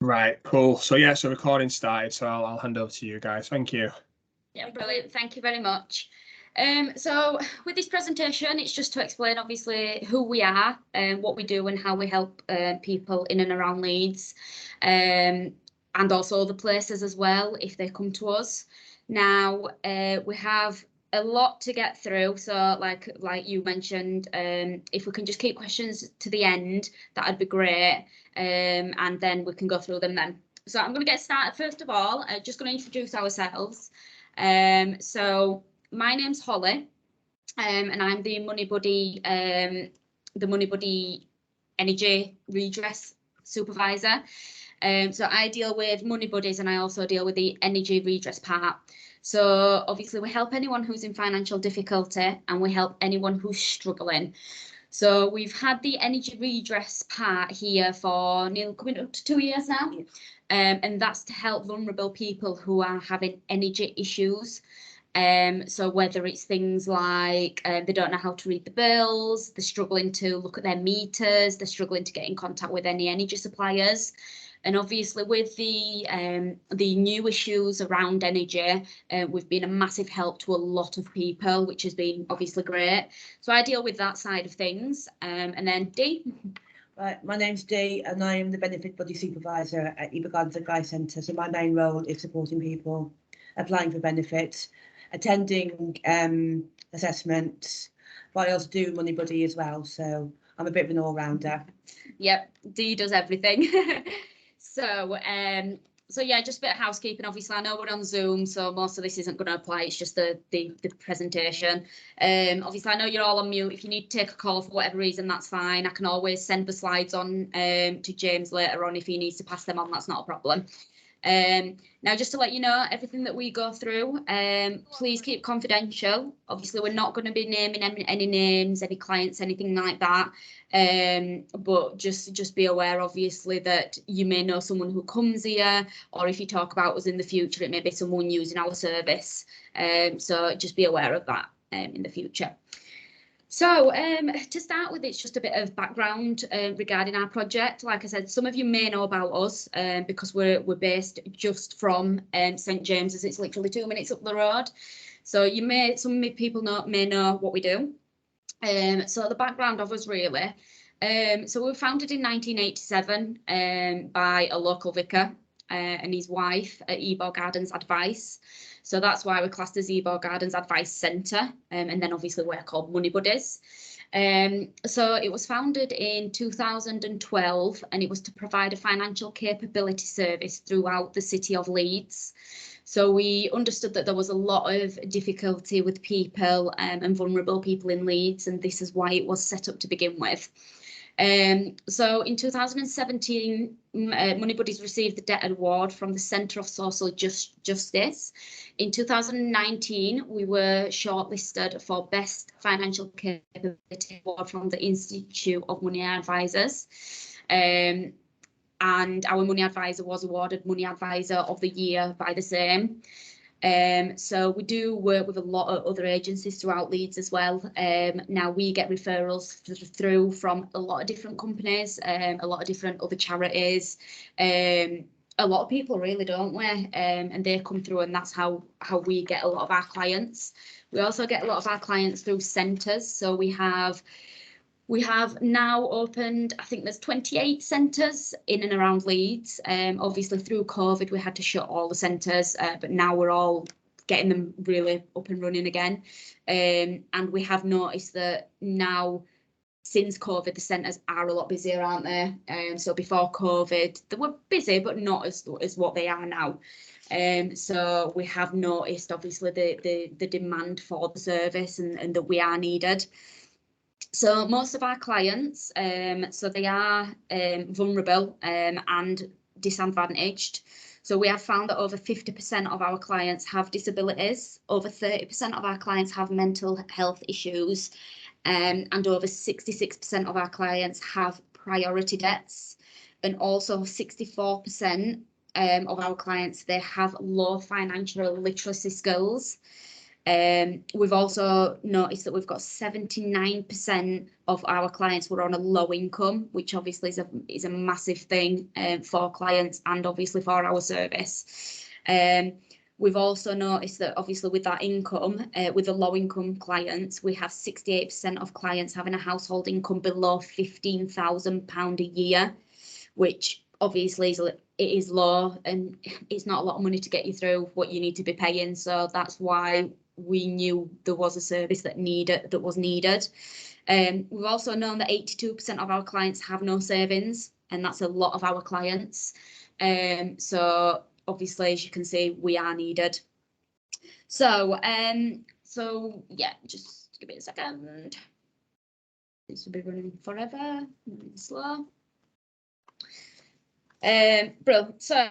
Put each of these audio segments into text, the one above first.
Right, cool. So yeah, so recording started, so I'll hand over to you guys. Thank you. Yeah, brilliant. Thank you very much. So with this presentation, it's just to explain obviously who we are and what we do and how we help people in and around Leeds, and also the places as well if they come to us. Now we have a lot to get through, so like you mentioned, if we can just keep questions to the end, that'd be great, and then we can go through them then. So I'm going to get started first of all. Just going to introduce ourselves. So my name's Holly, and I'm the Money Buddy Energy Redress Supervisor. So I deal with Money Buddies and I also deal with the energy redress part. So obviously we help anyone who's in financial difficulty and we help anyone who's struggling. So we've had the energy redress part here for nearly coming up to 2 years now. Yeah. And that's to help vulnerable people who are having energy issues. So whether it's things like they don't know how to read the bills, they're struggling to look at their meters, they're struggling to get in contact with any energy suppliers. And obviously with the new issues around energy, we've been a massive help to a lot of people, which has been obviously great. So I deal with that side of things. And then Dee. Right, my name's Dee and I am the Benefit Buddy Supervisor at Eber Gardens Advice Centre. So my main role is supporting people applying for benefits, attending assessments, but I also do Money Buddy as well. So I'm a bit of an all-rounder. Yep, Dee does everything. So yeah, just a bit of housekeeping. Obviously, I know we're on Zoom, so most of this isn't going to apply. It's just the presentation. Obviously, I know you're all on mute. If you need to take a call for whatever reason, that's fine. I can always send the slides on to James later on if he needs to pass them on. That's not a problem. Now, just to let you know, everything that we go through, please keep confidential. Obviously, we're not going to be naming any names, any clients, anything like that. But just be aware, obviously, that you may know someone who comes here, or if you talk about us in the future, it may be someone using our service. So just be aware of that in the future. So to start with, it's just a bit of background regarding our project. Like I said, some of you may know about us because we're based just from St James's. It's literally 2 minutes up the road. So some people may know what we do. So the background of us really. So we were founded in 1987 by a local vicar and his wife at Eber Gardens Advice. So that's why we're classed as Eber Gardens Advice Centre, and then obviously we're called Money Buddies. So it was founded in 2012 and it was to provide a financial capability service throughout the city of Leeds. So we understood that there was a lot of difficulty with people and vulnerable people in Leeds, and this is why it was set up to begin with. So in 2017, Money Buddies received the Debt Award from the Centre of Social Justice. In 2019, we were shortlisted for Best Financial Capability Award from the Institute of Money Advisors. And our Money Advisor was awarded Money Advisor of the Year by the same. So we do work with a lot of other agencies throughout Leeds as well. Now we get referrals through from a lot of different companies, a lot of different other charities, a lot of people really, don't we? And they come through and that's how we get a lot of our clients. We also get a lot of our clients through centres. So we have now opened, I think there's 28 centres in and around Leeds. Obviously through COVID, we had to shut all the centres, but now we're all getting them really up and running again. And we have noticed that now, since COVID, the centres are a lot busier, aren't they? So before COVID, they were busy, but not as what they are now. So we have noticed, obviously, the demand for the service and that we are needed. So most of our clients, so they are vulnerable and disadvantaged. So we have found that over 50% of our clients have disabilities, over 30% of our clients have mental health issues, and over 66% of our clients have priority debts, and also 64% of our clients, they have low financial literacy skills. We've also noticed that we've got 79% of our clients were on a low income, which obviously is a massive thing for clients and obviously for our service. We've also noticed that obviously with that income, with the low income clients, we have 68% of clients having a household income below £15,000 a year, which obviously is low and it's not a lot of money to get you through what you need to be paying. So that's why we knew there was a service that was needed. We've also known that 82% of our clients have no savings, and that's a lot of our clients. So obviously, as you can see, we are needed. So yeah, just give me a second. This will be running forever, running slow. Brilliant. So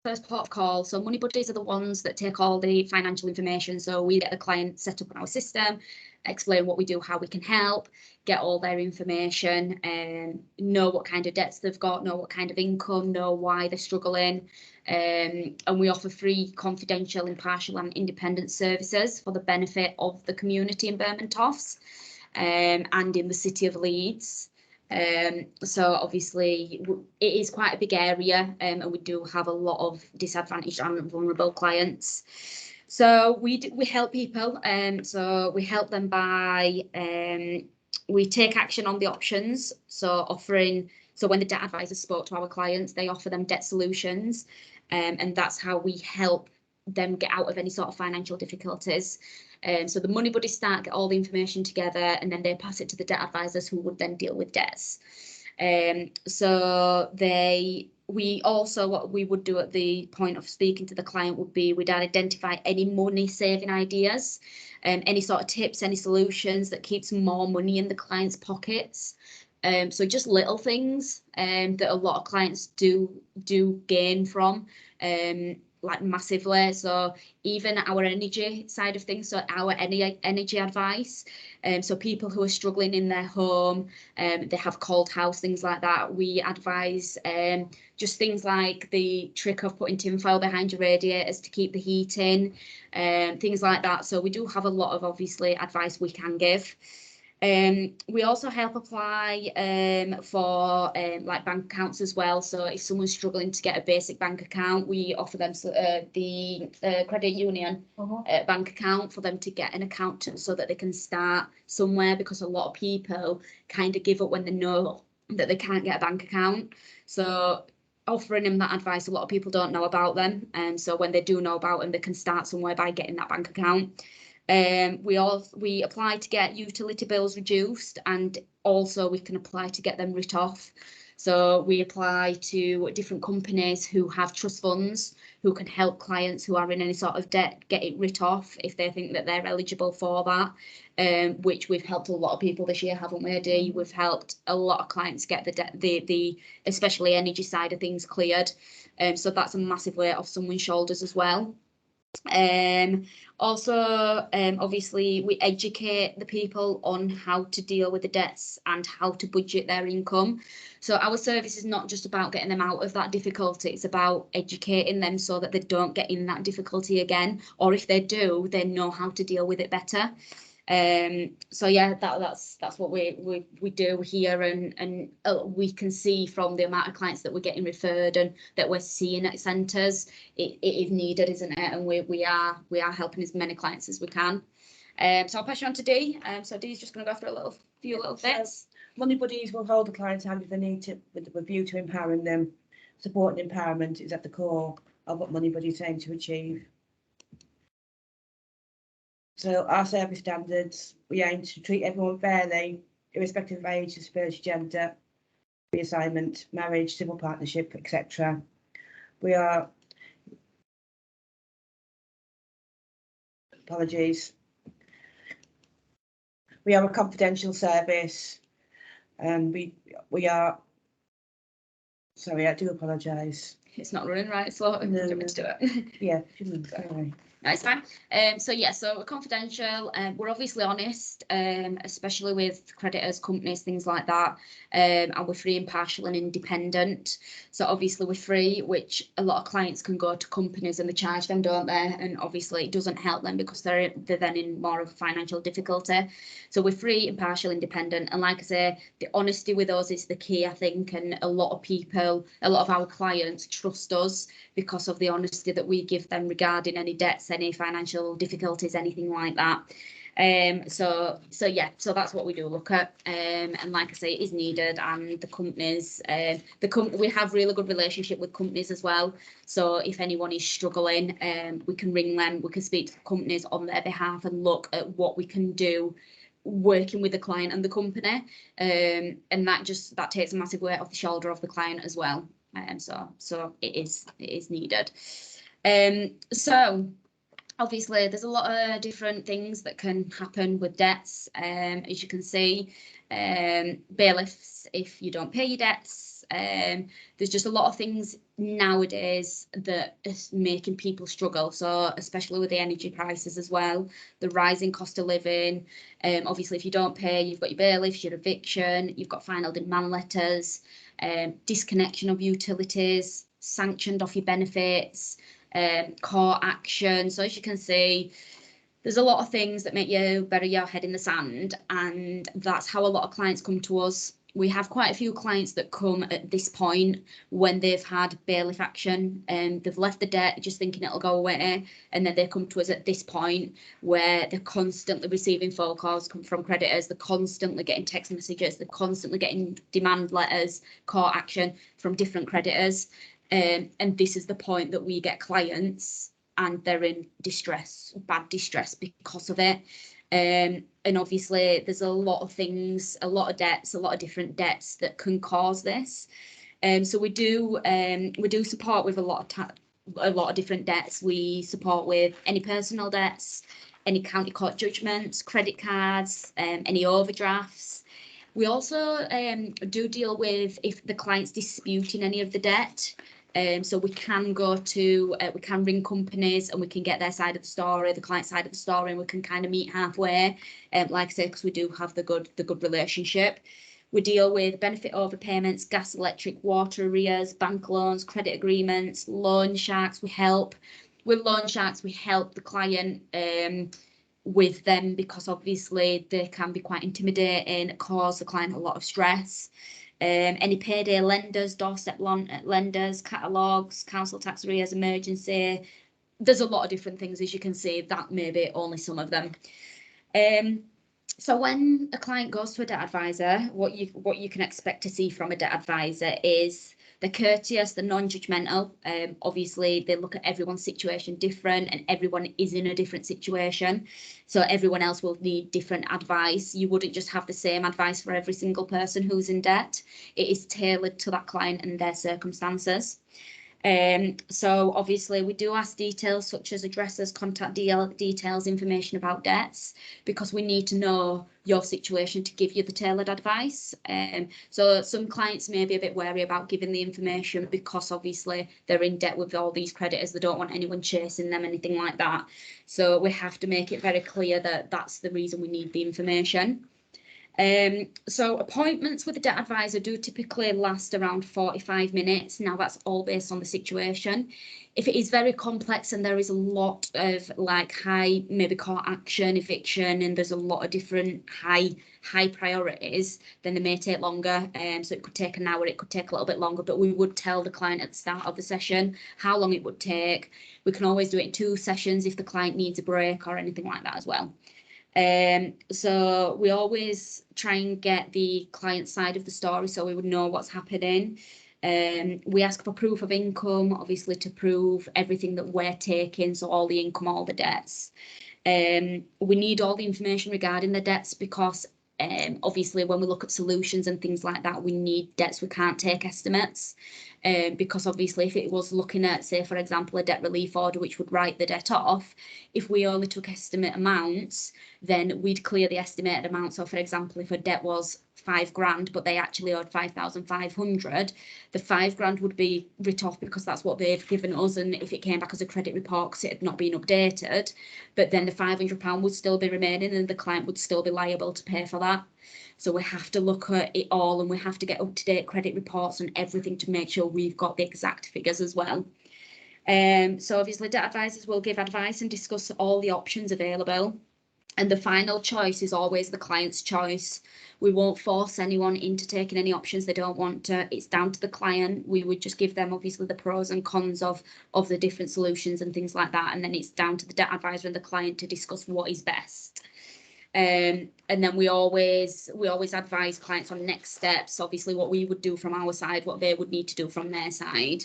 first port of call. So money buddies are the ones that take all the financial information. So we get the client set up on our system, explain what we do, how we can help, get all their information, and know what kind of debts they've got, know what kind of income, know why they're struggling. And we offer free, confidential, impartial and independent services for the benefit of the community in Bermontoffs and in the City of Leeds. So obviously it is quite a big area and we do have a lot of disadvantaged and vulnerable clients. So we help people, so we help them by, we take action on the options, so when the debt advisors spoke to our clients, they offer them debt solutions, and that's how we help them get out of any sort of financial difficulties. So the money buddies start, get all the information together, and then they pass it to the debt advisors who would then deal with debts. So we also, what we would do at the point of speaking to the client would be, we'd identify any money saving ideas, any sort of tips, any solutions that keeps more money in the client's pockets. So just little things that a lot of clients do gain from, like massively. So even our energy side of things, so our energy advice, so people who are struggling in their home, they have cold house, things like that, we advise just things like the trick of putting tinfoil behind your radiators to keep the heat in, things like that. So we do have a lot of obviously advice we can give. We also help apply for like bank accounts as well. So if someone's struggling to get a basic bank account, we offer them the credit union bank account for them to get an account so that they can start somewhere, because a lot of people kind of give up when they know that they can't get a bank account. So offering them that advice, a lot of people don't know about them, and so when they do know about them, they can start somewhere by getting that bank account. We apply to get utility bills reduced, and also we can apply to get them writ off. So we apply to different companies who have trust funds who can help clients who are in any sort of debt get it writ off if they think that they're eligible for that, which we've helped a lot of people this year, haven't we, Dee? We've helped a lot of clients get the debt, the especially energy side of things cleared. So that's a massive weight off someone's shoulders as well. Obviously we educate the people on how to deal with the debts and how to budget their income. So our service is not just about getting them out of that difficulty, it's about educating them so that they don't get in that difficulty again, or if they do, they know how to deal with it better. So yeah, that's what we do here, and we can see from the amount of clients that we're getting referred and that we're seeing at centres, it is needed, isn't it? And we are helping as many clients as we can. So I'll pass you on to Dee. So Dee's just going to go through a few little bits. Money buddies will hold the client's hand if they need to, with the view to empowering them. Support and empowerment is at the core of what money buddies aim to achieve. So our service standards, we aim to treat everyone fairly, irrespective of age, disability, gender, reassignment, marriage, civil partnership, etc. We are, we are a confidential service, and we are, sorry, I do apologise. It's not running right, so I'm going to do it. Yeah, sorry. No, it's fine. So yeah, so we're confidential. We're obviously honest, especially with creditors, companies, things like that. And we're free, impartial, and independent. So obviously we're free, which a lot of clients can go to companies and they charge them, don't they? And obviously it doesn't help them because they're then in more of financial difficulty. So we're free, impartial, independent, and like I say, the honesty with us is the key, I think. And a lot of people, a lot of our clients trust us because of the honesty that we give them regarding any debts, any financial difficulties, anything like that. So that's what we do look at. And like I say, it is needed, and the companies, we have really good relationship with companies as well. So if anyone is struggling, we can ring them, we can speak to the companies on their behalf and look at what we can do working with the client and the company. And that takes a massive weight off the shoulder of the client as well. So it is needed. So obviously there's a lot of different things that can happen with debts. As you can see, bailiffs if you don't pay your debts. There's just a lot of things nowadays that is making people struggle. So especially with the energy prices as well, the rising cost of living. Obviously if you don't pay, you've got your bailiffs, your eviction, you've got final demand letters, disconnection of utilities, sanctioned off your benefits, court action. So as you can see, there's a lot of things that make you bury your head in the sand, and that's how a lot of clients come to us. We have quite a few clients that come at this point when they've had bailiff action and they've left the debt just thinking it'll go away, and then they come to us at this point where they're constantly receiving phone calls from creditors, they're constantly getting text messages, they're constantly getting demand letters, court action from different creditors. And this is the point that we get clients and they're in distress, bad distress because of it. And obviously there's a lot of things, a lot of debts, a lot of different debts that can cause this. So we do support with a lot of different debts. We support with any personal debts, any county court judgments, credit cards, any overdrafts. We also do deal with if the client's disputing any of the debt. So we can we can ring companies and we can get their side of the story, the client side of the story, and we can kind of meet halfway. Like I say, because we do have the good relationship. We deal with benefit overpayments, gas, electric, water arrears, bank loans, credit agreements, loan sharks. With loan sharks, we help the client with them because obviously they can be quite intimidating, cause the client a lot of stress. Any payday lenders, doorstep lenders, catalogues, council tax arrears, emergency. There's a lot of different things, as you can see. That may be only some of them. So when a client goes to a debt advisor, what you can expect to see from a debt advisor is they're courteous, they're non-judgmental. Obviously, they look at everyone's situation different and everyone is in a different situation. So everyone else will need different advice. You wouldn't just have the same advice for every single person who's in debt. It is tailored to that client and their circumstances. So obviously we do ask details such as addresses, contact details, information about debts, because we need to know your situation to give you the tailored advice. So some clients may be a bit wary about giving the information because obviously they're in debt with all these creditors. They don't want anyone chasing them, anything like that. So we have to make it very clear that that's the reason we need the information. So appointments with a debt advisor do typically last around 45 minutes. Now that's all based on the situation. If it is very complex and there is a lot of like high, maybe court action, eviction, and there's a lot of different high priorities, then they may take longer. So it could take an hour, it could take a little bit longer, but we would tell the client at the start of the session how long it would take. We can always do it in 2 sessions if the client needs a break or anything like that as well. So we always try and get the client side of the story so we would know what's happening. We ask for proof of income, obviously, to prove everything that we're taking, so all the income, all the debts. We need all the information regarding the debts because obviously when we look at solutions and things like that, we need debts. We can't take estimates because obviously if it was looking at, say, for example, a debt relief order, which would write the debt off, if we only took estimate amounts, then we'd clear the estimated amount. So for example, if a debt was £5,000, but they actually owed 5,500, the £5,000 would be writ off because that's what they've given us, and if it came back as a credit report because it had not been updated, but then the £500 would still be remaining and the client would still be liable to pay for that. So we have to look at it all, and we have to get up-to-date credit reports and everything to make sure we've got the exact figures as well. So obviously debt advisors will give advice and discuss all the options available. And the final choice is always the client's choice. We won't force anyone into taking any options they don't want to. It's down to the client. We would just give them obviously the pros and cons of the different solutions and things like that. And then it's down to the debt advisor and the client to discuss what is best. And then we always advise clients on next steps, obviously what we would do from our side, what they would need to do from their side.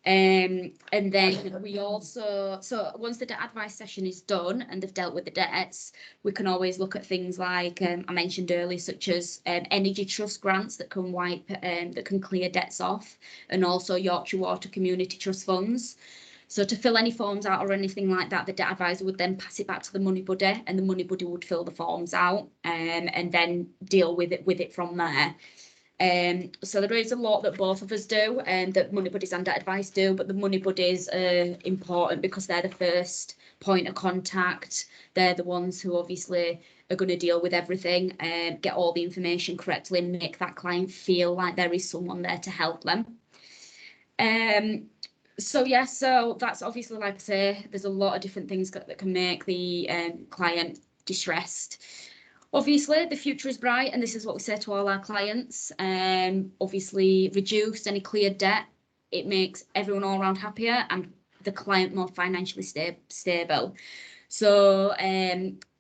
And then we also, so once the debt advice session is done and they've dealt with the debts, we can always look at things like I mentioned earlier, such as energy trust grants that can that can clear debts off, and also Yorkshire Water Community Trust funds. So to fill any forms out or anything like that, the debt advisor would then pass it back to the money buddy, and the money buddy would fill the forms out and then deal with it from there. So there is a lot that both of us do, and that money buddies and debt advice do, but the money buddies are important because they're the first point of contact. They're the ones who obviously are going to deal with everything and get all the information correctly and make that client feel like there is someone there to help them. So yeah, so that's obviously, like I say, there's a lot of different things that can make the client distressed. Obviously, the future is bright, and this is what we say to all our clients. Obviously, reduce any cleared debt. It makes everyone all around happier and the client more financially stable. So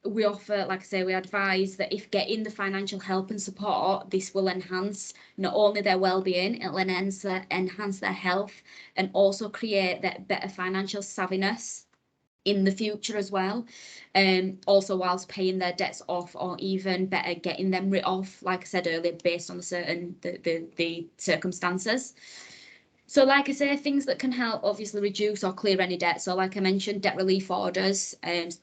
we offer, like I say, we advise that if getting the financial help and support, this will enhance not only their well-being, it'll enhance their health and also create that better financial savviness in the future as well, also whilst paying their debts off, or even better getting them writ off, like I said earlier, based on the circumstances. So like I say, things that can help obviously reduce or clear any debt. So like I mentioned, debt relief orders,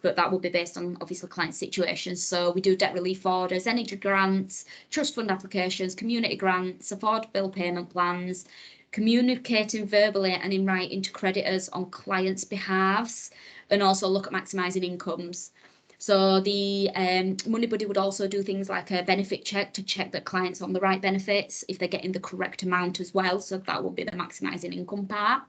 but that will be based on obviously client situations. So we do debt relief orders, energy grants, trust fund applications, community grants, affordable payment plans, communicating verbally and in writing to creditors on clients' behalves, and also look at maximising incomes. So the money buddy would also do things like a benefit check to check that clients are on the right benefits, if they're getting the correct amount as well. So that will be the maximising income part.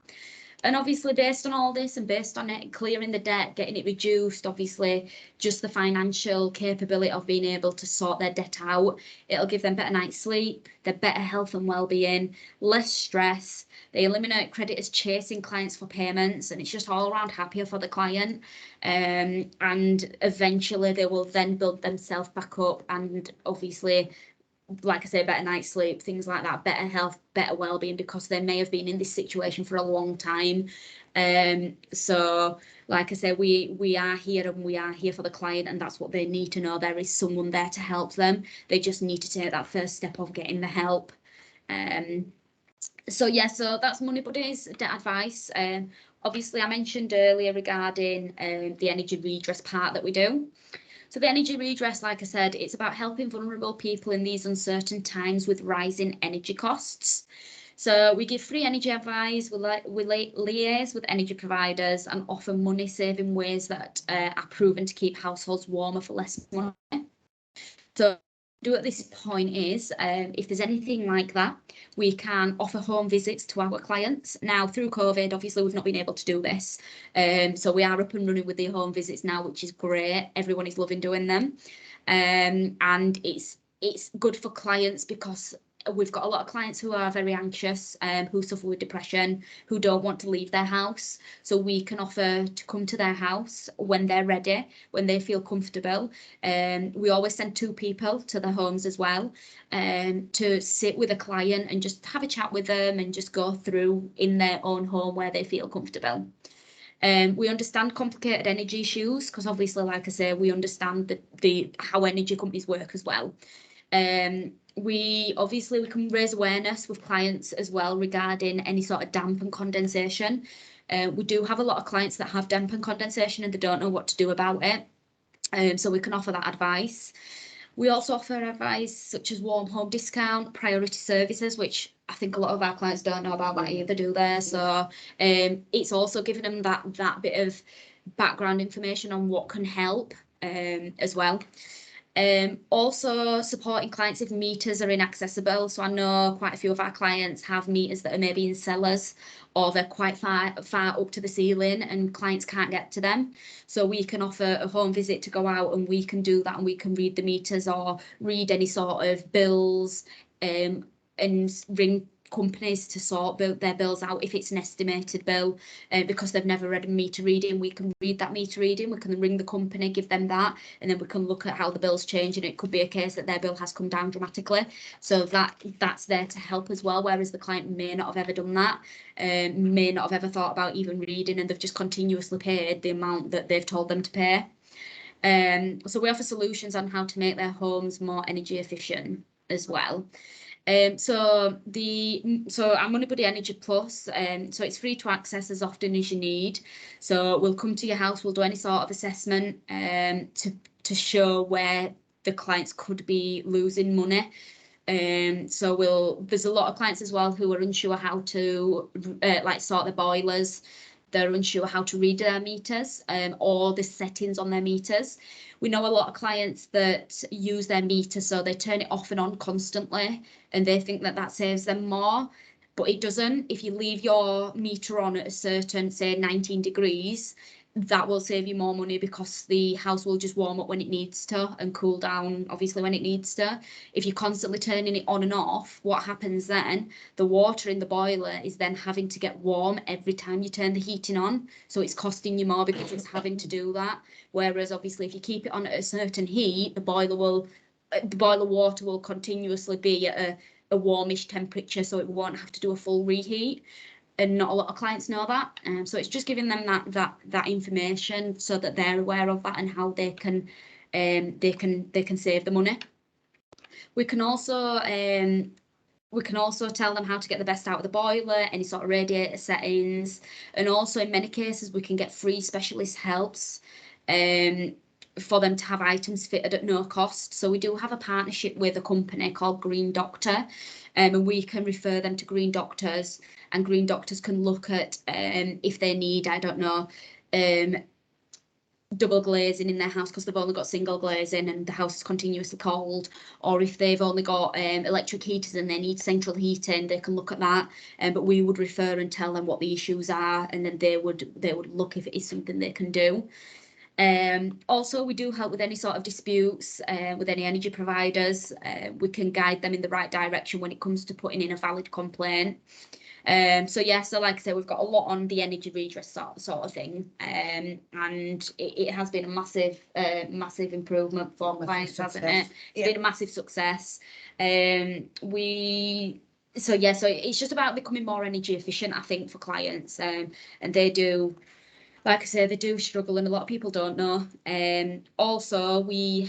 And obviously, based on all this and based on it clearing the debt, getting it reduced, obviously just the financial capability of being able to sort their debt out, it'll give them better night's sleep, their better health and well-being, less stress. They eliminate creditors chasing clients for payments, and it's just all around happier for the client. And eventually they will then build themselves back up, and obviously, like I say, better night's sleep, things like that, better health, better well-being, because they may have been in this situation for a long time. So like I say, we are here, and we are here for the client, and that's what they need to know. There is someone there to help them. They just need to take that first step of getting the help. So yeah, so that's money buddies, debt advice. Obviously I mentioned earlier regarding the energy redress part that we do. So the energy redress, like I said, it's about helping vulnerable people in these uncertain times with rising energy costs. So we give free energy advice, we liaise with energy providers and offer money-saving ways that are proven to keep households warmer for less money. So do at this point is, if there's anything like that, we can offer home visits to our clients. Now, through COVID, obviously, we've not been able to do this. So we are up and running with the home visits now, which is great. Everyone is loving doing them. And it's good for clients because we've got a lot of clients who are very anxious, who suffer with depression, who don't want to leave their house. So we can offer to come to their house when they're ready, when they feel comfortable. We always send 2 people to their homes as well, to sit with a client and just have a chat with them and just go through in their own home where they feel comfortable. We understand complicated energy issues because obviously, like I say, we understand how energy companies work as well. We can raise awareness with clients as well regarding any sort of damp and condensation. We do have a lot of clients that have damp and condensation and they don't know what to do about it. So we can offer that advice. We also offer advice such as warm home discount, priority services, which I think a lot of our clients don't know about that either, do they? So it's also giving them that bit of background information on what can help as well. Also supporting clients if meters are inaccessible. So I know quite a few of our clients have meters that are maybe in cellars, or they're quite far up to the ceiling and clients can't get to them. So we can offer a home visit to go out and we can do that, and we can read the meters or read any sort of bills and ring companies to sort their bills out if it's an estimated bill, because they've never read a meter reading. We can read that meter reading, we can ring the company, give them that, and then we can look at how the bill's changed, and it could be a case that their bill has come down dramatically. So that's there to help as well, whereas the client may not have ever done that, may not have ever thought about even reading, and they've just continuously paid the amount that they've told them to pay. So we offer solutions on how to make their homes more energy efficient as well. So our Money Buddy Energy Plus, so it's free to access as often as you need. So we'll come to your house, we'll do any sort of assessment to show where the clients could be losing money. So there's a lot of clients as well who are unsure how to like sort their boilers. They're unsure how to read their meters or the settings on their meters. We know a lot of clients that use their meter, so they turn it off and on constantly, and they think that saves them more, but it doesn't. If you leave your meter on at a certain, say 19 degrees, that will save you more money, because the house will just warm up when it needs to and cool down obviously when it needs to. If you're constantly turning it on and off, what happens then? The water in the boiler is then having to get warm every time you turn the heating on, so it's costing you more because it's having to do that. Whereas obviously if you keep it on at a certain heat, the boiler water will continuously be at a warmish temperature, so it won't have to do a full reheat. And not a lot of clients know that, so it's just giving them that information so that they're aware of that and how they can save the money. We can also tell them how to get the best out of the boiler, any sort of radiator settings, and also in many cases we can get free specialist helps for them to have items fitted at no cost. So we do have a partnership with a company called Green Doctor, and we can refer them to Green Doctors, and Green Doctors can look at if they need, I don't know, double glazing in their house because they've only got single glazing and the house is continuously cold, or if they've only got electric heaters and they need central heating, they can look at that. But we would refer and tell them what the issues are, and then they would look if it is something they can do. Also, we do help with any sort of disputes with any energy providers. We can guide them in the right direction when it comes to putting in a valid complaint. So like I said, we've got a lot on the energy redress sort of thing, and it has been a massive improvement for clients, hasn't it? It's been a massive success. So it's just about becoming more energy efficient, I think, for clients, and they do. Like I say, they do struggle, and a lot of people don't know. Also, we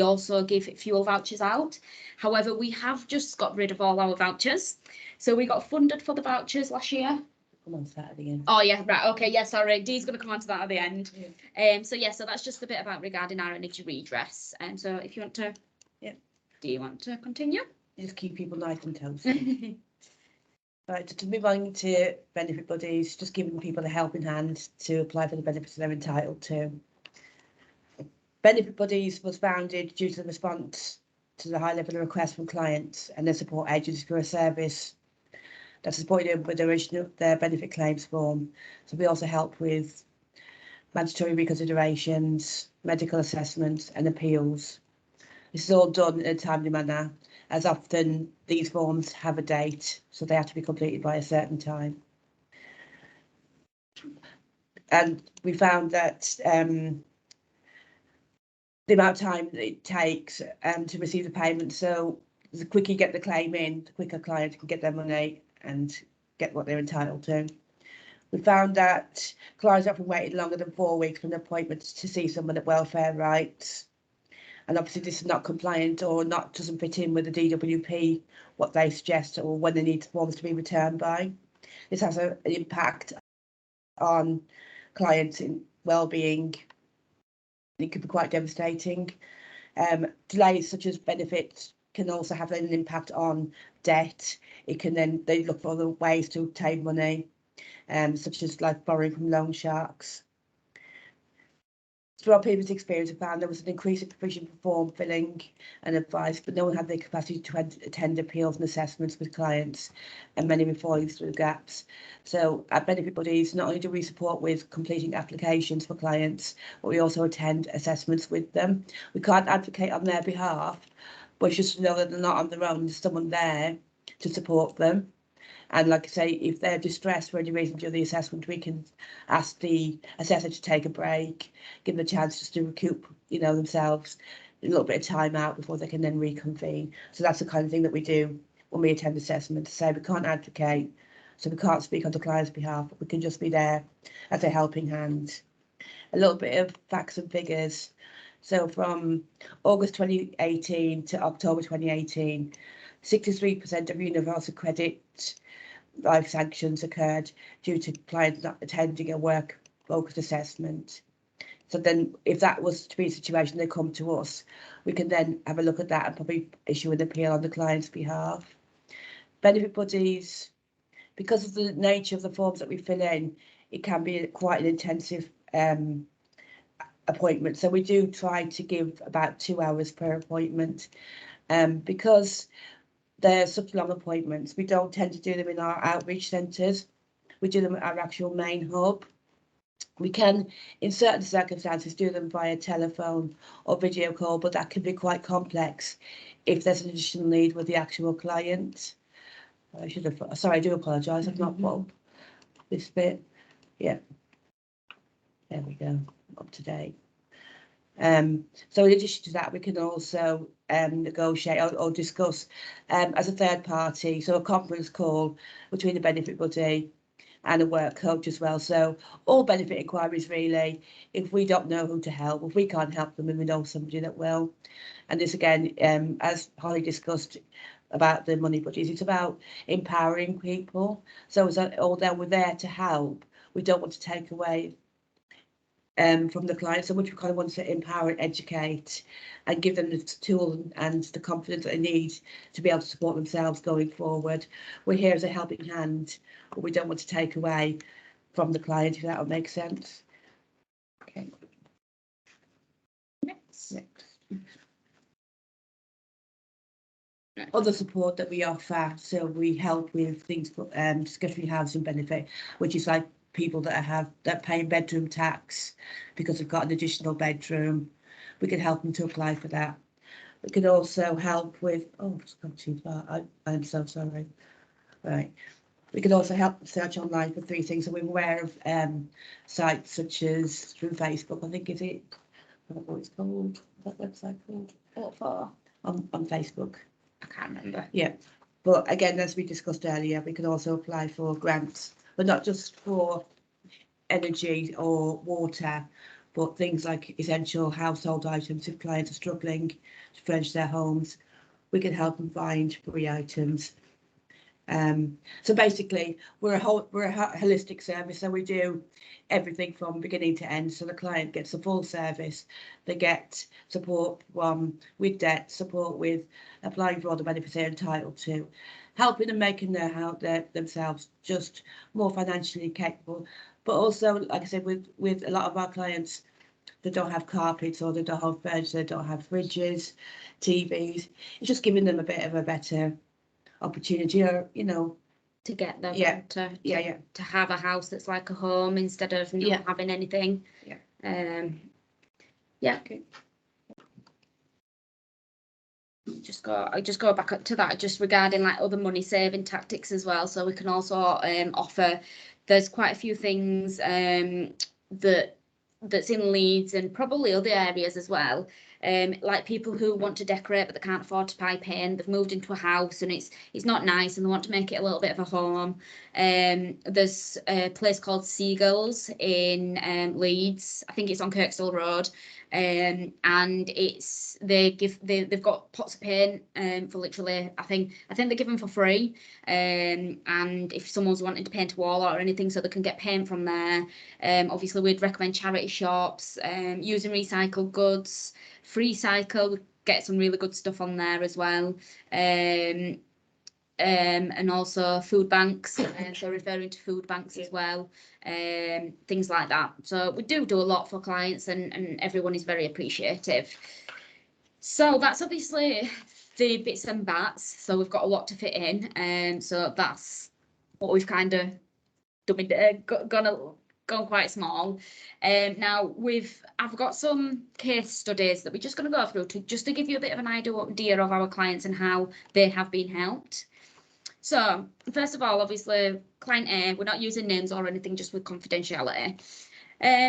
also give fuel vouchers out. However, we have just got rid of all our vouchers. So we got funded for the vouchers last year. Come on, Saturday again. Oh yeah, right. Okay, yeah, sorry. Dee's going to come on to that at the end. Yeah. So that's just a bit about regarding our energy redress. So if you want to, do you want to continue? Just keep people nice and toasty. Right, to move on to benefit buddies, just giving people a helping hand to apply for the benefits they're entitled to. Benefit buddies was founded due to the response to the high level of requests from clients and their support agencies for a service that supported them with their benefit claims form. So we also help with mandatory reconsiderations, medical assessments and appeals. This is all done in a timely manner, as often these forms have a date, so they have to be completed by a certain time. And we found that the amount of time that it takes to receive the payment, so the quicker you get the claim in, the quicker clients can get their money and get what they're entitled to. We found that clients often waited longer than 4 weeks from an appointment to see someone at welfare rights. And obviously this is not compliant or doesn't fit in with the DWP, what they suggest or when they need the forms to be returned by. This has an impact on clients' well-being. It could be quite devastating. Delays such as benefits can also have an impact on debt. It can then, they look for other ways to obtain money, such as like borrowing from loan sharks. Through our previous experience, we found there was an increase in provision for form filling and advice, but no one had the capacity to attend appeals and assessments with clients, and many were falling through gaps. So at Benefit Buddies, not only do we support with completing applications for clients, but we also attend assessments with them. We can't advocate on their behalf, but it's just to know that they're not on their own, there's someone there to support them. And like I say, if they're distressed for any reason during the assessment, we can ask the assessor to take a break, give them a chance just to recoup, you know, themselves, a little bit of time out before they can then reconvene. So that's the kind of thing that we do when we attend assessment, to say we can't advocate, so we can't speak on the client's behalf, but we can just be there as a helping hand. A little bit of facts and figures. So from August 2018 to October 2018, 63% of universal credit life sanctions occurred due to clients not attending a work-focused assessment. So then if that was to be a situation, they come to us, we can then have a look at that and probably issue an appeal on the client's behalf. Benefit Buddies, because of the nature of the forms that we fill in, it can be quite an intensive appointment. So we do try to give about 2 hours per appointment, because they're such long appointments. We don't tend to do them in our outreach centres. We do them at our actual main hub. We can, in certain circumstances, do them via telephone or video call, but that can be quite complex if there's an additional need with the actual client. I should have, sorry, I do apologise, I've not put this bit. Yeah, there we go, up to date. So in addition to that, we can also negotiate or discuss as a third party, so a conference call between a benefit buddy and a work coach as well. So all benefit inquiries really, if we don't know who to help, if we can't help them, and we know somebody that will. And this again, as Holly discussed about the money buddies, it's about empowering people. So although we're there to help, we don't want to take away from the client so much. We kind of want to empower and educate and give them the tools and the confidence that they need to be able to support themselves going forward. We're here as a helping hand, but we don't want to take away from the client, if that would make sense. Okay. Next. Other support that we offer, so we help with things for discretionary housing benefit, which is like people that are paying bedroom tax because they've got an additional bedroom. We can help them to apply for that. We can also help with, oh, it's gone too far, I'm so sorry. Right. We can also help search online for 3 things. So we're aware of sites such as through Facebook, I think, is it, I don't know what it's called, that website called? What for? On Facebook. I can't remember. Yeah, but again, as we discussed earlier, we can also apply for grants, but not just for energy or water, but things like essential household items. If clients are struggling to furnish their homes, we can help them find free items. So basically, we're a holistic service, so we do everything from beginning to end. So the client gets a full service. They get support with debt, support with applying for all the benefits they're entitled to, helping them making themselves just more financially capable. But also, like I said, with a lot of our clients, they don't have carpets or they don't have furniture, they don't have fridges, TVs. It's just giving them a bit of a better opportunity, or to get them to have a house that's like a home instead of not having anything. Okay. Just go back up to that, just regarding like other money saving tactics as well. So we can also offer, there's quite a few things that's in Leeds and probably other areas as well, like people who want to decorate but they can't afford to buy paint. They've moved into a house and it's not nice and they want to make it a little bit of a home. There's a place called Seagulls in Leeds. I think it's on Kirkstall Road. and they've got pots of paint for literally, I think they give them for free, and if someone's wanting to paint a wall or anything, so they can get paint from there. Obviously we'd recommend charity shops, using recycled goods, free cycle, get some really good stuff on there as well. And also food banks, so referring to food banks as well, things like that. So we do a lot for clients, and everyone is very appreciative. So that's obviously the bits and bats. So we've got a lot to fit in, so that's what we've kind of gone quite small. Now I've got some case studies that we're just going to go through to give you a bit of an idea of our clients and how they have been helped. So first of all, obviously client A, we're not using names or anything, just with confidentiality.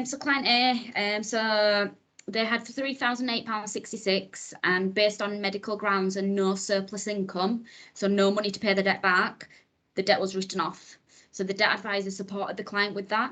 So client A, so they had £3,008.66, and based on medical grounds and no surplus income, so no money to pay the debt back, the debt was written off. So the debt advisor supported the client with that,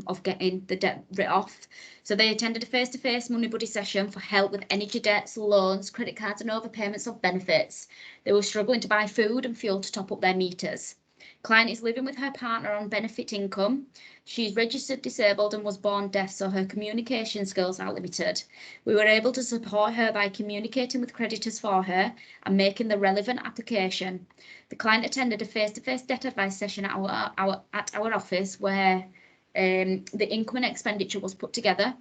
of getting the debt written off. So they attended a face-to-face money buddy session for help with energy debts, loans, credit cards and overpayments of benefits. They were struggling to buy food and fuel to top up their meters. Client is living with her partner on benefit income. She's registered disabled and was born deaf, so her communication skills are limited. We were able to support her by communicating with creditors for her and making the relevant application. The client attended a face-to-face debt advice session at our office, where the income and expenditure was put together.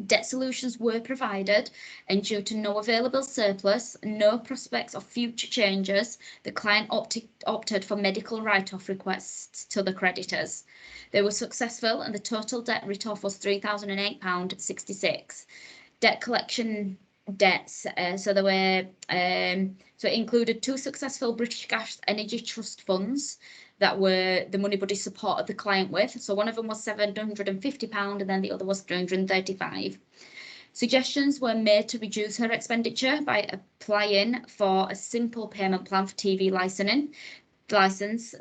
Debt solutions were provided, and due to no available surplus, no prospects of future changes, the client opted for medical write-off requests to the creditors. They were successful, and the total debt write-off was £3,008.66. Debt collection debts, so there were so it included 2 successful British Gas Energy Trust funds that were the money buddy supported the client with. So one of them was £750, and then the other was £335. Suggestions were made to reduce her expenditure by applying for a simple payment plan for TV license.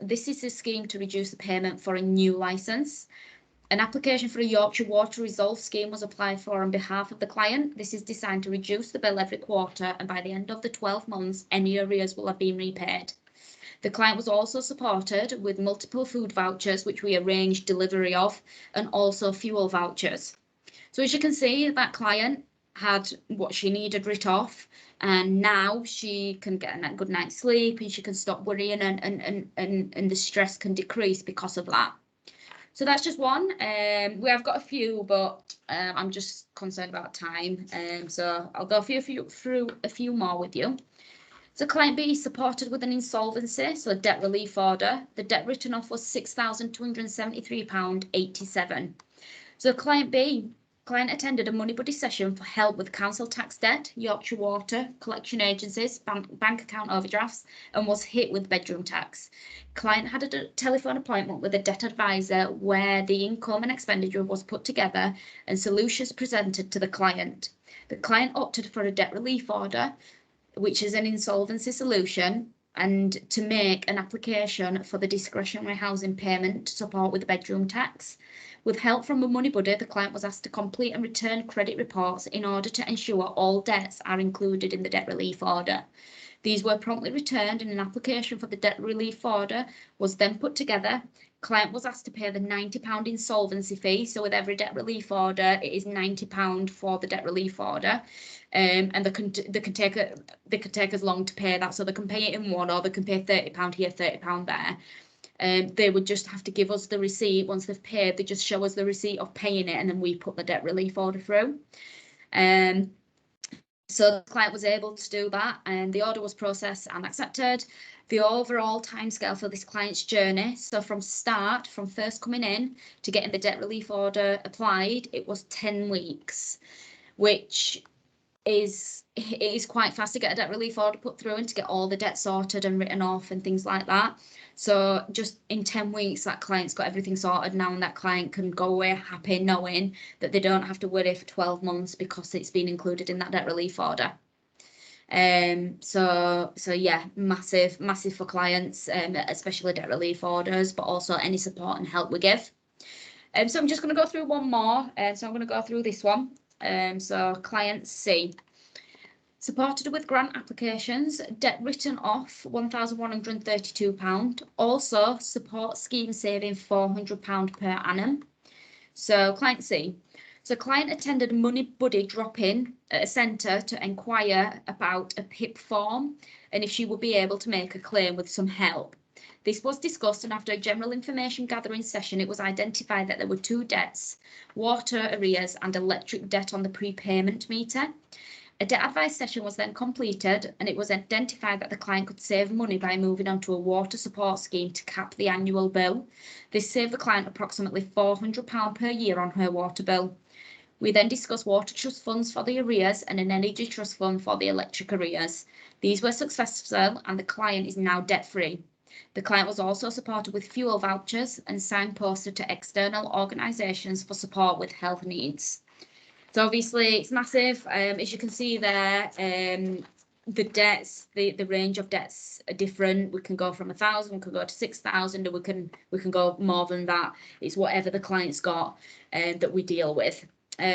This is a scheme to reduce the payment for a new license. An application for a Yorkshire Water Resolve scheme was applied for on behalf of the client. This is designed to reduce the bill every quarter, and by the end of the 12 months, any arrears will have been repaid. The client was also supported with multiple food vouchers, which we arranged delivery of, and also fuel vouchers. So as you can see, that client had what she needed writ off, and now she can get a good night's sleep, and she can stop worrying, and the stress can decrease because of that. So that's just one. We have got a few, but I'm just concerned about time. So I'll go through a few more with you. So client B supported with an insolvency, so a debt relief order. The debt written off was £6,273.87. So client attended a money buddy session for help with council tax debt, Yorkshire Water, collection agencies, bank account overdrafts, and was hit with bedroom tax. Client had a telephone appointment with a debt advisor where the income and expenditure was put together and solutions presented to the client. The client opted for a debt relief order, which is an insolvency solution, and to make an application for the discretionary housing payment to support with the bedroom tax. With help from a money buddy, the client was asked to complete and return credit reports in order to ensure all debts are included in the debt relief order. These were promptly returned, and an application for the debt relief order was then put together. Client was asked to pay the £90 insolvency fee. So with every debt relief order, it is £90 for the debt relief order. And they can take as long to pay that. So they can pay it in one, or they can pay £30 here, £30 there. They would just have to give us the receipt. Once they've paid, they just show us the receipt of paying it, and then we put the debt relief order through. So the client was able to do that, and the order was processed and accepted. The overall timescale for this client's journey, so from first coming in to getting the debt relief order applied, it was 10 weeks, which is quite fast to get a debt relief order put through and to get all the debt sorted and written off and things like that. So just in 10 weeks, that client's got everything sorted now, and that client can go away happy knowing that they don't have to worry for 12 months because it's been included in that debt relief order. So yeah, massive for clients, especially debt relief orders, but also any support and help we give. So I'm just going to go through one more. So I'm going to go through this one. So client C. Supported with grant applications, debt written off £1,132. Also, support scheme saving £400 per annum. So client C. So client attended Money Buddy drop-in at a centre to inquire about a PIP form and if she would be able to make a claim with some help. This was discussed, and after a general information gathering session, it was identified that there were 2 debts, water arrears and electric debt on the prepayment meter. A debt advice session was then completed, and it was identified that the client could save money by moving on to a water support scheme to cap the annual bill. This saved the client approximately £400 per year on her water bill. We then discussed water trust funds for the arrears and an energy trust fund for the electric arrears. These were successful, and the client is now debt-free. The client was also supported with fuel vouchers and signposted to external organisations for support with health needs. So obviously it's massive. As you can see there, the debts, the range of debts are different. We can go from 1,000, we can go to 6,000, or we can go more than that. It's whatever the client's got that we deal with.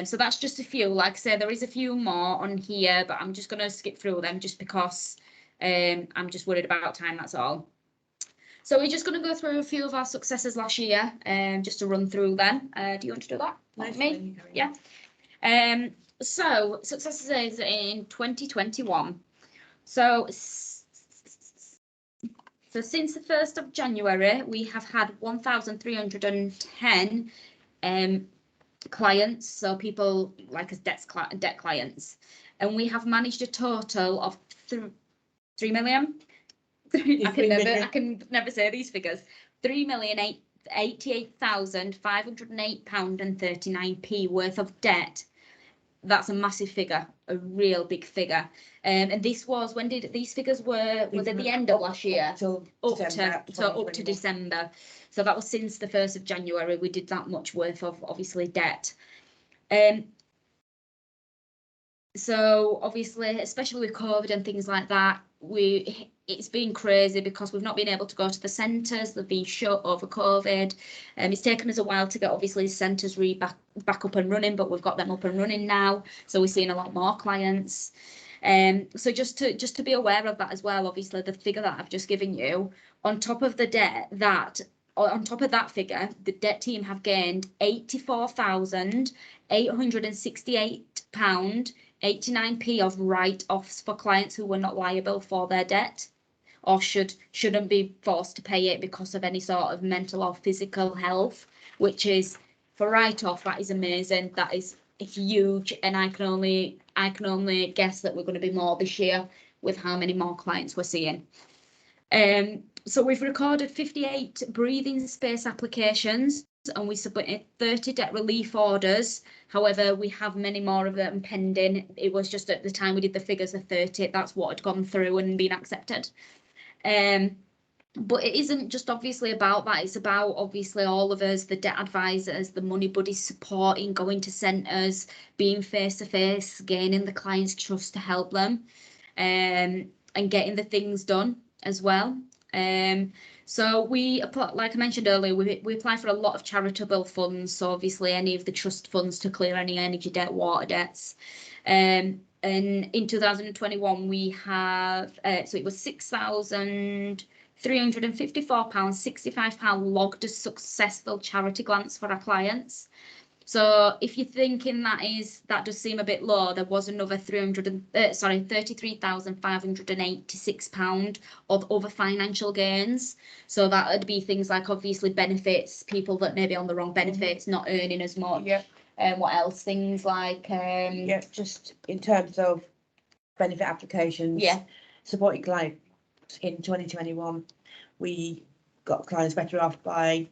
So that's just a few. Like I say, there is a few more on here, but I'm just going to skip through them just because I'm just worried about time, that's all. So we're just going to go through a few of our successes last year, just to run through them. Do you want to do that? Nice Me? Yeah. So successes in 2021. So since the 1st of January, we have had 1,310 clients, so people like us debt clients, and we have managed a total of 3 million. I can never say these figures. £3,088,508.39 worth of debt. That's a massive figure, a real big figure. And this was, when did these figures were at the end of last year? Up to December. So that was since the 1st of January. We did that much worth of obviously debt. So obviously, especially with COVID and things like that, it's been crazy because we've not been able to go to the centres. They've been shut over COVID. It's taken us a while to get obviously centres back up and running, but we've got them up and running now. So we're seeing a lot more clients. So just to be aware of that as well. Obviously, the figure that I've just given you, on top of the debt on top of that figure, the debt team have gained £84,868.89 of write-offs for clients who were not liable for their debt or shouldn't be forced to pay it because of any sort of mental or physical health, which is, for write-off, that is amazing. That is huge, and I can only guess that we're going to be more this year with how many more clients we're seeing. So we've recorded 58 breathing space applications, and we submitted 30 debt relief orders. However, we have many more of them pending. It was just at the time we did the figures of 30, that's what had gone through and been accepted. But it isn't just obviously about that. It's about obviously all of us, the debt advisors, the money buddies supporting, going to centres, being face-to-face, gaining the client's trust to help them, and getting the things done as well. So we apply, like I mentioned earlier, we apply for a lot of charitable funds. So obviously any of the trust funds to clear any energy debt, water debts. And in 2021 we have, so it was £6,354.65 logged as successful charity grants for our clients. So if you're thinking that does seem a bit low, there was another £33,586 of other financial gains. So that would be things like obviously benefits, people that may be on the wrong benefits, not earning as much. Yeah. And what else? Things like yeah, just in terms of benefit applications. Yeah. Supporting clients in 2021, we got clients better off by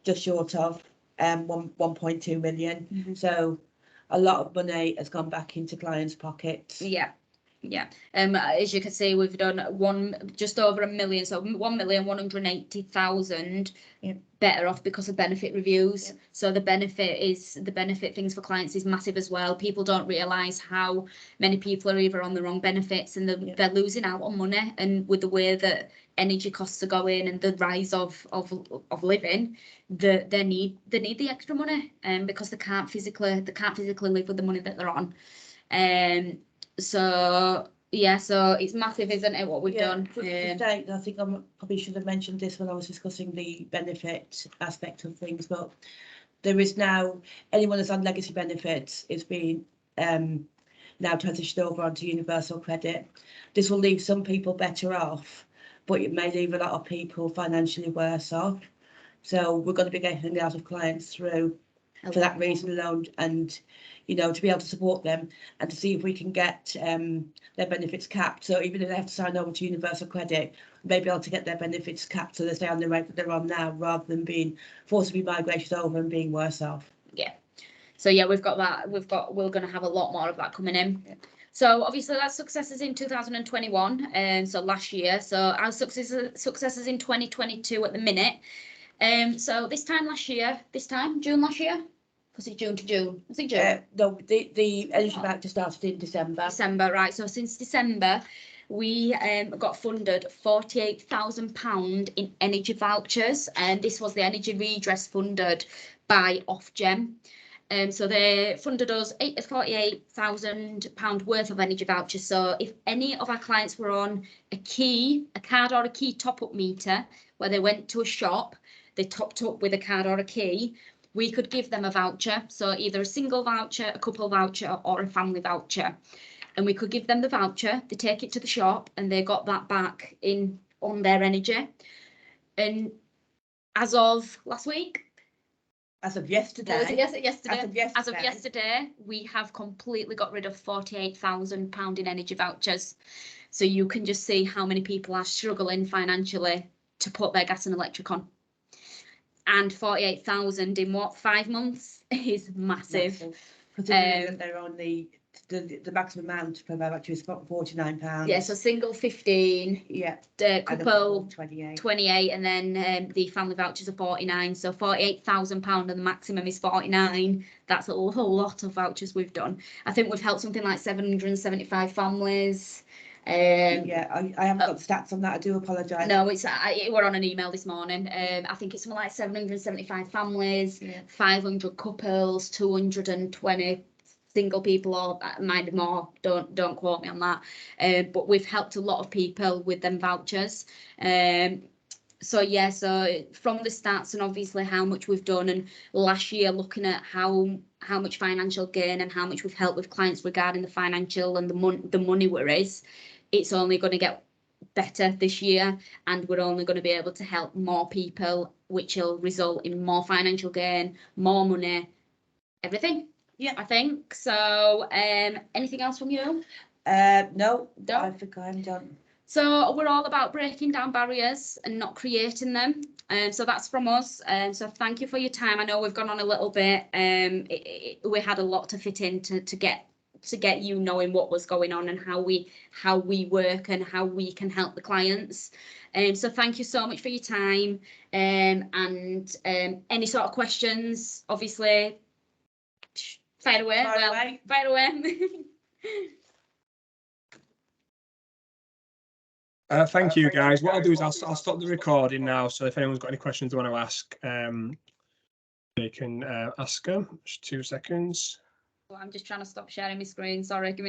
just short of 1.2 million. Mm-hmm. So a lot of money has gone back into clients' pockets. Yeah, Yeah, as you can see, we've done just over 1 million, so 1,180,000 better off because of benefit reviews. So the benefit things for clients is massive as well. People don't realise how many people are either on the wrong benefits and they're losing out on money, and with the way that energy costs are going and the rise of living, they need the extra money, because they can't physically live with the money that they're on. So yeah, so it's massive, isn't it, what we've done? I think I probably should have mentioned this when I was discussing the benefit aspect of things, but there is now, anyone that's on legacy benefits is being now transitioned over onto universal credit. This will leave some people better off, but it may leave a lot of people financially worse off. So we're going to be getting a lot of clients through for that reason alone, and to be able to support them and to see if we can get their benefits capped. So even if they have to sign over to universal credit, we may be able to get their benefits capped so they stay on the rate that they're on now, rather than being forcibly migrated over and being worse off. Yeah. So yeah, we've got that. We're going to have a lot more of that coming in. Yeah. So obviously that's successes in 2021, and so last year. So our successes in 2022 at the minute. So June last year. Was it June to June? Was it June? No, the energy voucher started in December. December, right. So since December, we got funded £48,000 in energy vouchers, and this was the energy redress funded by Ofgem. So they funded us £48,000 worth of energy vouchers. So if any of our clients were on a card or a key top-up meter, where they went to a shop, they topped up with a card or a key, we could give them a voucher. So either a single voucher, a couple voucher, or a family voucher. And we could give them the voucher, they take it to the shop, and they got that back on their energy. And as of last week, as of yesterday, as of yesterday, we have completely got rid of £48,000 in energy vouchers. So you can just see how many people are struggling financially to put their gas and electric on. And 48,000 in 5 months is massive. Considering that they're on the maximum amount per voucher is £49. Yeah, so single 15. Yeah. The couple 28, and then the family vouchers are 49. So £48,000 and the maximum is 49. That's a whole lot of vouchers we've done. I think we've helped something like 775 families. Yeah, I haven't got the stats on that. I do apologise. No, we're on an email this morning. I think it's something like 775 families, 500 couples, 220 single people, or might be more. Don't quote me on that. But we've helped a lot of people with them vouchers. So yeah, so from the stats and obviously how much we've done, and last year looking at how much financial gain and how much we've helped with clients regarding the financial and the money worries, it's only going to get better this year, and we're only going to be able to help more people, which will result in more financial gain, more money, everything. Yeah, I think so. Anything else from you? No, I think I'm done. So we're all about breaking down barriers and not creating them. So that's from us. So thank you for your time. I know we've gone on a little bit. We had a lot to fit in to get you knowing what was going on and how we work and how we can help the clients. So thank you so much for your time. And any sort of questions, obviously, fire away. Fire away. Thank you, guys. What I'll do is I'll stop the recording now. So if anyone's got any questions they want to ask, they can ask them. Just 2 seconds. I'm just trying to stop sharing my screen. Sorry. Give me